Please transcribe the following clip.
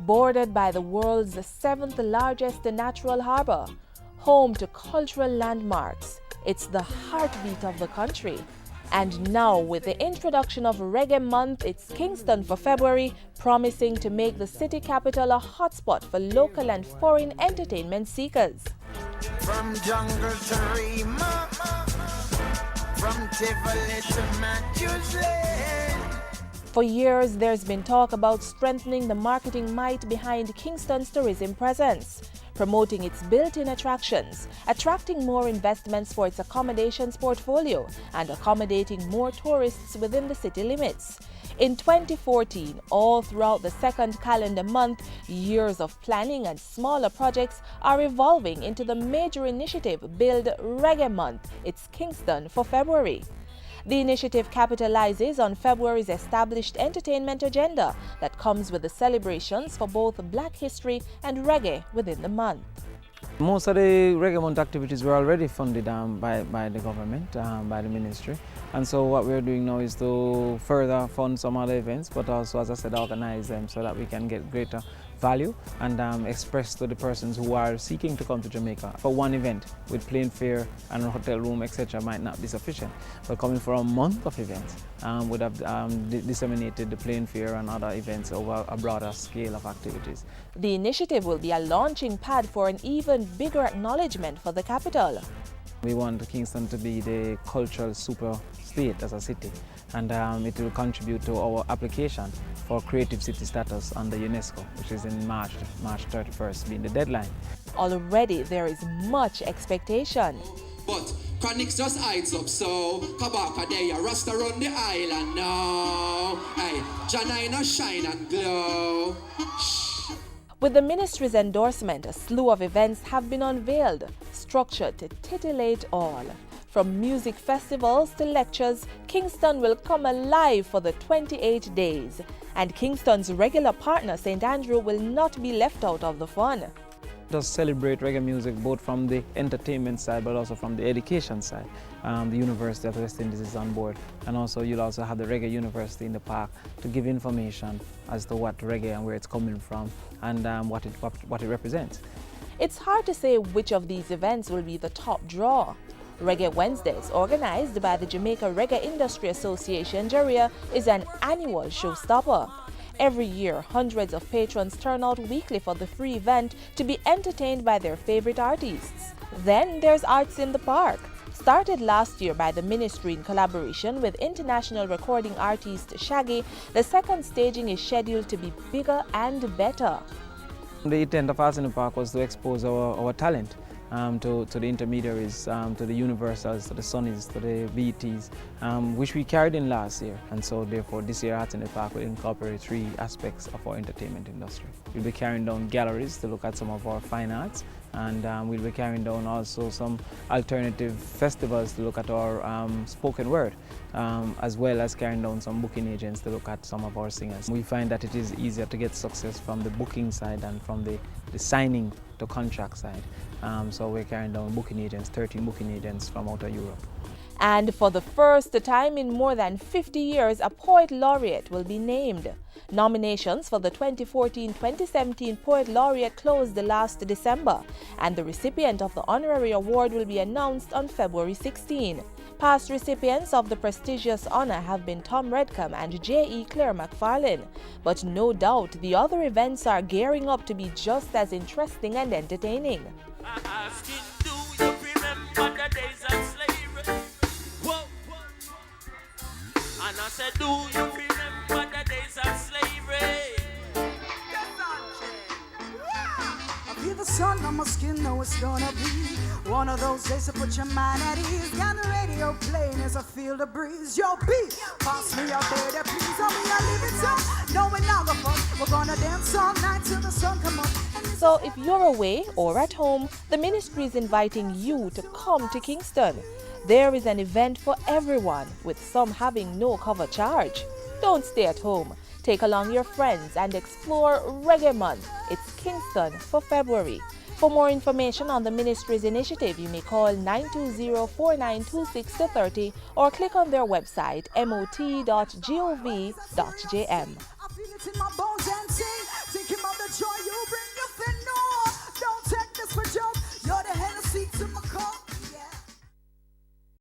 bordered by the world's 7th largest natural harbor, home to cultural landmarks. It's the heartbeat of the country. And now, with the introduction of Reggae Month, it's Kingston for February, promising to make the city capital a hotspot for local and foreign entertainment seekers. From jungle to Rima, from Tivoli to Matthews Lane. For years, there's been talk about strengthening the marketing might behind Kingston's tourism presence, promoting its built-in attractions, attracting more investments for its accommodations portfolio, and accommodating more tourists within the city limits. In 2014, all throughout the second calendar month, years of planning and smaller projects are evolving into the major initiative Build Reggae Month. It's Kingston for February. The initiative capitalizes on February's established entertainment agenda that comes with the celebrations for both Black history and reggae within the month. Most of the Reggae Month activities were already funded by the government, by the ministry. And so what we're doing now is to further fund some other events, but also, as I said, organize them so that we can get greater value and express to the persons who are seeking to come to Jamaica. For one event with plane fare and hotel room, etc. might not be sufficient. But coming for a month of events would have disseminated the plane fare and other events over a broader scale of activities. The initiative will be a launching pad for an even bigger acknowledgement for the capital. We want Kingston to be the cultural super state as a city, and it will contribute to our application for creative city status under UNESCO, which is in March 31st being the deadline. Already there is much expectation. But Chronix just hides up, so Kabaka there, rust around the island now. Hey, Janina shine and glow. With the ministry's endorsement, a slew of events have been unveiled, structured to titillate all. From music festivals to lectures, Kingston will come alive for the 28 days. And Kingston's regular partner, St. Andrew, will not be left out of the fun. Just celebrate reggae music both from the entertainment side but also from the education side. The University of West Indies is on board, and also you'll also have the Reggae University in the park to give information as to what reggae and where it's coming from and what it represents. It's hard to say which of these events will be the top draw. Reggae Wednesdays, organized by the Jamaica Reggae Industry Association, JARIA, is an annual showstopper. Every year, hundreds of patrons turn out weekly for the free event to be entertained by their favorite artists. Then there's Arts in the Park. Started last year by the ministry in collaboration with international recording artist Shaggy, the second staging is scheduled to be bigger and better. The intent of Arts in the Park was to expose our talent to the intermediaries, to the Universals, to the Sonys, to the BTs, which we carried in last year. And so therefore this year Arts in the Park will incorporate 3 aspects of our entertainment industry. We'll be carrying down galleries to look at some of our fine arts, and we'll be carrying down also some alternative festivals to look at our spoken word, as well as carrying down some booking agents to look at some of our singers. We find that it is easier to get success from the booking side than from the signing to contract side. So we're carrying down booking agents, 13 booking agents from outer Europe. And for the first time in more than 50 years, a Poet Laureate will be named. Nominations for the 2014-2017 Poet Laureate closed last December, and the recipient of the honorary award will be announced on February 16. Past recipients of the prestigious honor have been Tom Redcom and J.E. Claire McFarlane. But no doubt the other events are gearing up to be just as interesting and entertaining. Asking, do you remember the days of slavery? Whoa. And I said, do you remember the days of slavery? I feel the sun on my skin, know it's gonna be one of those days to put your mind at ease. Got the radio playing as I feel the breeze. Yo, beat, pass me out there, please. Tell me I live it up, no we're not gonna fuck. We're gonna dance all night till the sun come up. So if you're away or at home, the ministry is inviting you to come to Kingston. There is an event for everyone, with some having no cover charge. Don't stay at home. Take along your friends and explore Reggae Month. It's Kingston for February. For more information on the ministry's initiative, you may call 920-4926-30 or click on their website mot.gov.jm. I feel it in my bones and sing.